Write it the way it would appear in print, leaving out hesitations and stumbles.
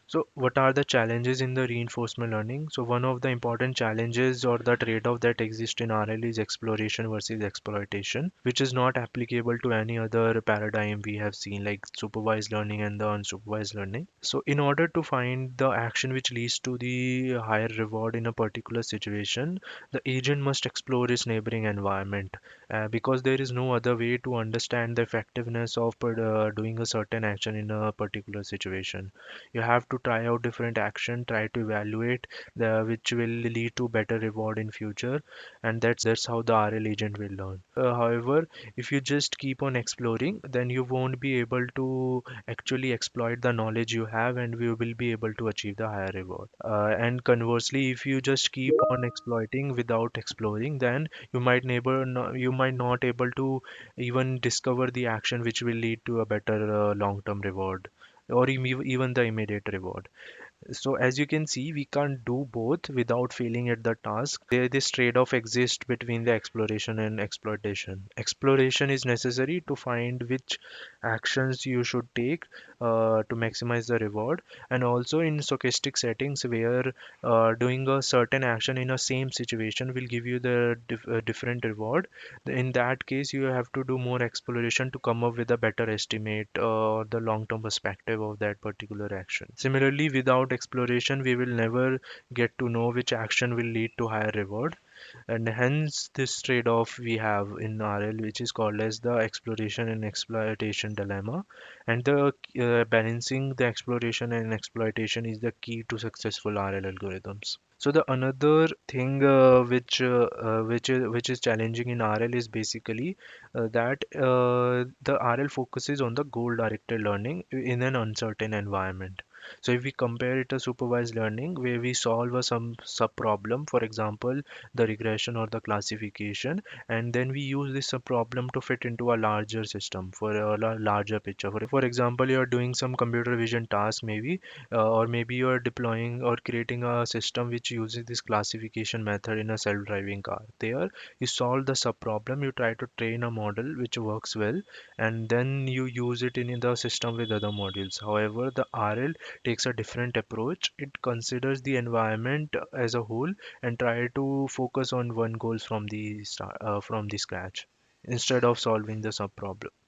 So, what are the challenges in the reinforcement learning? So, one of the important challenges or the trade-off that exists in RL is exploration versus exploitation, which is not applicable to any other paradigm we have seen, like supervised learning and the unsupervised learning. So, in order to find the action which leads to the higher reward in a particular situation, the agent must explore its neighboring environment, because there is no other way to understand the effectiveness of doing a certain action in a particular situation. You have to try out different action, try to evaluate the which will lead to better reward in future, and that's how the RL agent will learn. However, if you just keep on exploring, then you won't be able to actually exploit the knowledge you have, and we will be able to achieve the higher reward. And conversely, if you just keep on exploiting without exploring, then you might not able to even discover the action which will lead to a better long-term reward, or even the immediate reward. So as you can see, we can't do both without failing at the task. This trade-off exists between the exploration and exploitation. Exploration is necessary to find which actions you should take to maximize the reward, and also in stochastic settings where doing a certain action in a same situation will give you the different reward. In that case, you have to do more exploration to come up with a better estimate or the long-term perspective of that particular action. Similarly, without exploration, we will never get to know which action will lead to higher reward, and hence this trade-off we have in RL, which is called as the exploration and exploitation dilemma. And the balancing the exploration and exploitation is the key to successful RL algorithms. So the another thing which is challenging in RL is basically that the RL focuses on the goal-directed learning in an uncertain environment. So if we compare it to supervised learning, where we solve some sub problem, for example, the regression or the classification, and then we use this sub problem to fit into a larger system for a larger picture. For example, you are doing some computer vision task, maybe, or maybe you are deploying or creating a system which uses this classification method in a self-driving car. There, you solve the sub problem, you try to train a model which works well, and then you use it in the system with other modules. However, the RL takes a different approach. It considers the environment as a whole and try to focus on one goal from the scratch instead of solving the sub problem.